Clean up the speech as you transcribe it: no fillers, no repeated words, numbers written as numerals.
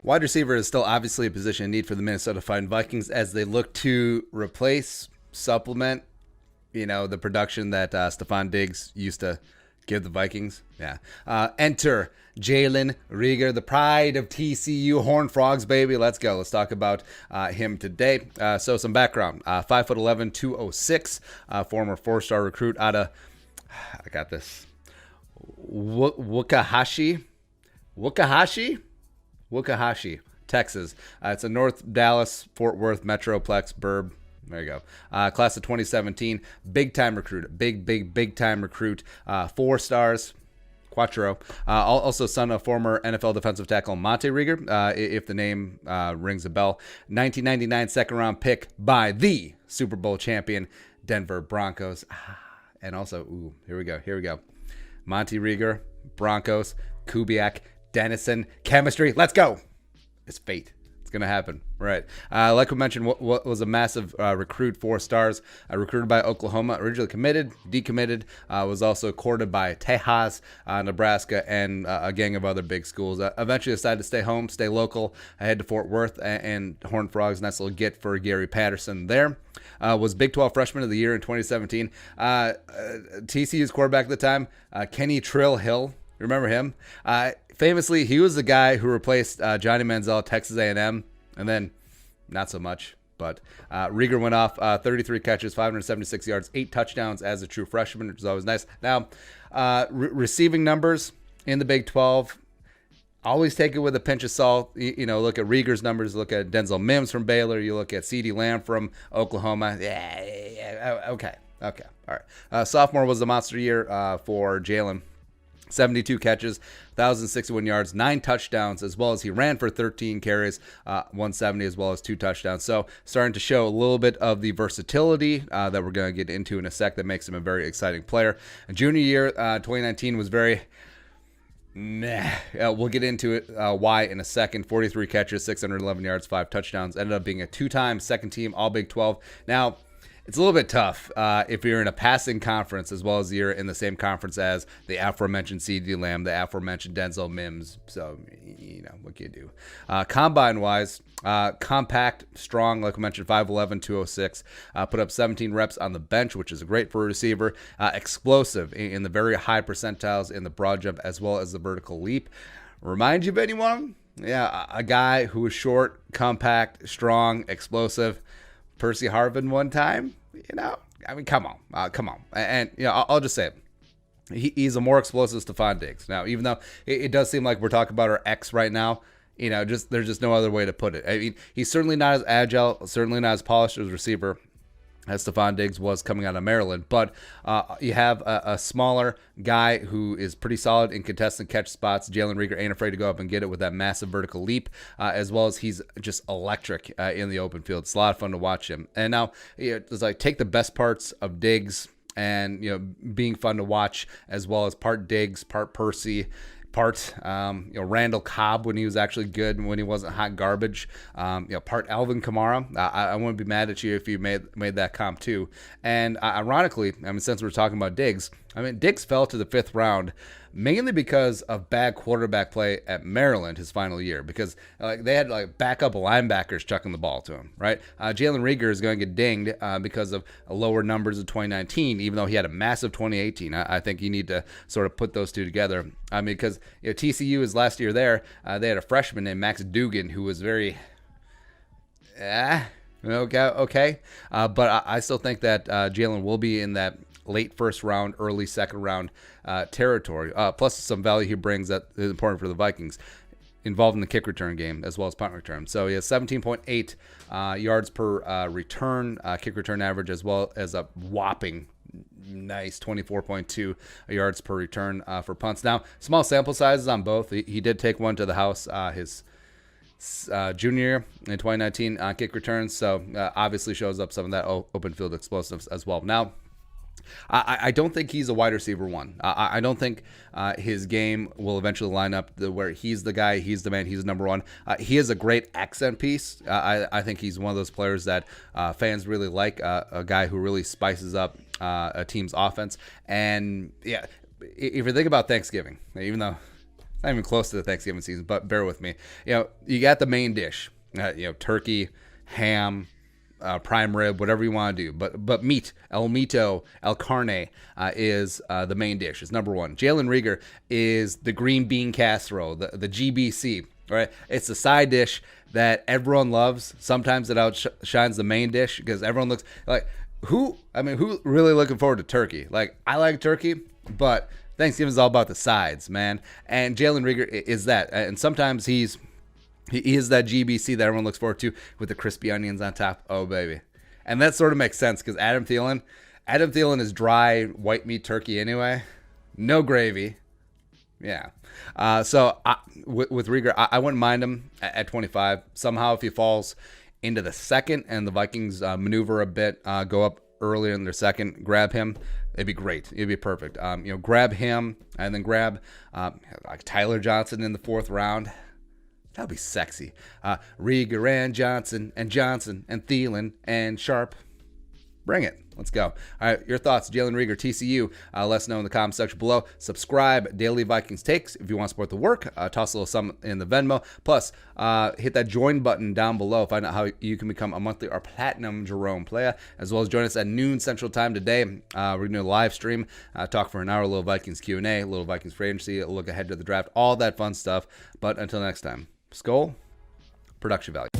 Wide receiver is still obviously a position in need for the Minnesota Vikings as they look to replace, supplement, the production that Stephon Diggs used to give the Vikings. Yeah. Enter Jalen Reagor, the pride of TCU, Horned Frogs, baby. Let's go. Let's talk about him today. So some background. 5'11", 206, former four-star recruit out of, I got this, Wukahashi, Texas. It's a North Dallas, Fort Worth, Metroplex, Burb. There you go. Class of 2017. Big-time recruit. Big-time recruit. 4 stars. Quattro. Also son of former NFL defensive tackle Monte Reagor, if the name rings a bell. 1999 second-round pick by the Super Bowl champion Denver Broncos. And also, here we go. Monte Reagor, Broncos, Kubiak, Dennison, chemistry. Let's go. It's fate. It's going to happen. Right. Like we mentioned, what was a massive recruit, 4 stars, recruited by Oklahoma, originally committed, decommitted, was also courted by Tejas, Nebraska, and a gang of other big schools. Eventually decided to stay home, stay local, head to Fort Worth, and Horned Frogs, nice little get for Gary Patterson there. Was Big 12 Freshman of the Year in 2017. TCU's quarterback at the time, Kenny Trill Hill. Remember him? Famously, he was the guy who replaced Johnny Manziel at Texas A&M, and then not so much. But Reagor went off 33 catches, 576 yards, 8 touchdowns as a true freshman, which is always nice. Now, receiving numbers in the Big 12, always take it with a pinch of salt. Look at Reagor's numbers, look at Denzel Mims from Baylor, you look at CeeDee Lamb from Oklahoma. Yeah, okay, all right. Sophomore was the monster year for Jalen. 72 catches, 1,061 yards, 9 touchdowns, as well as he ran for 13 carries, 170, as well as 2 touchdowns. So starting to show a little bit of the versatility that we're going to get into in a sec that makes him a very exciting player. Junior year, 2019 was very meh. We'll get into it why in a second. 43 catches, 611 yards, 5 touchdowns. Ended up being a 2-time second team All Big 12. Now, it's a little bit tough if you're in a passing conference as well as you're in the same conference as the aforementioned CeeDee Lamb, the aforementioned Denzel Mims. So, what can you do? Combine-wise, compact, strong, like I mentioned, 5'11", 206. Put up 17 reps on the bench, which is great for a receiver. Explosive in the very high percentiles in the broad jump as well as the vertical leap. Remind you of anyone? Yeah, a guy who was short, compact, strong, explosive. Percy Harvin one time, come on. And I'll just say it. He's a more explosive Stephon Diggs. Now, even though it does seem like we're talking about our ex right now, there's just no other way to put it. I mean, he's certainly not as agile, certainly not as polished as a receiver as Stephon Diggs was coming out of Maryland. But you have a smaller guy who is pretty solid in contested catch spots. Jalen Reagor ain't afraid to go up and get it with that massive vertical leap, as well as he's just electric in the open field. It's a lot of fun to watch him. And now it's like take the best parts of Diggs and being fun to watch, as well as part Diggs, part Percy, part Randall Cobb when he was actually good and when he wasn't hot garbage. Part Alvin Kamara. I wouldn't be mad at you if you made that comp too. And ironically, since we're talking about Diggs, Diggs fell to the 5th round mainly because of bad quarterback play at Maryland his final year, because they had backup linebackers chucking the ball to him, right? Jalen Reagor is going to get dinged because of lower numbers of 2019, even though he had a massive 2018. I think you need to sort of put those two together. Because TCU is last year there, they had a freshman named Max Dugan who was very okay. But I still think that Jalen will be in that late 1st round, early 2nd round territory. Plus some value he brings that is important for the Vikings, involved in the kick return game as well as punt return. So he has 17.8 yards per return, kick return average, as well as a whopping nice 24.2 yards per return for punts. Now, small sample sizes on both. He did take one to the house his junior year in 2019 on kick returns, so obviously shows up some of that open field explosives as well. Now, I don't think he's a wide receiver one. I don't think his game will eventually line up where he's the guy, he's the man, he's number one. He is a great accent piece. I think he's one of those players that fans really like, a guy who really spices up a team's offense. And yeah, if you think about Thanksgiving, even though not even close to the Thanksgiving season, but bear with me. You got the main dish, turkey, ham, prime rib, whatever you want to do. But meat, el mito, el carne is the main dish. It's number one. Jalen Reagor is the green bean casserole, the GBC. Right? It's the side dish that everyone loves. Sometimes it outshines the main dish because everyone looks like who really looking forward to turkey? Like, I like turkey, but Thanksgiving is all about the sides, man. And Jalen Reagor is that. And sometimes he is that GBC that everyone looks forward to with the crispy onions on top. Oh, baby. And that sort of makes sense because Adam Thielen is dry white meat turkey anyway. No gravy. Yeah. So with Reagor, I wouldn't mind him at 25. Somehow, if he falls into the second and the Vikings maneuver a bit, go up earlier in their second, grab him. It'd be great. It'd be perfect. Grab him and then grab like Tyler Johnson in the fourth round. That'd be sexy. Reagor and Johnson and Thielen and Sharp. Bring it. Let's go. All right, your thoughts, Jalen Reagor, TCU. Let us know in the comment section below. Subscribe, Daily Vikings Takes. If you want to support the work, toss a little something in the Venmo. Plus, hit that join button down below. Find out how you can become a monthly or platinum Jerome player, as well as join us at noon Central Time today. We're going to do a live stream, talk for an hour, a little Vikings Q&A, a little Vikings free agency, a look ahead to the draft, all that fun stuff. But until next time, Skol, production value.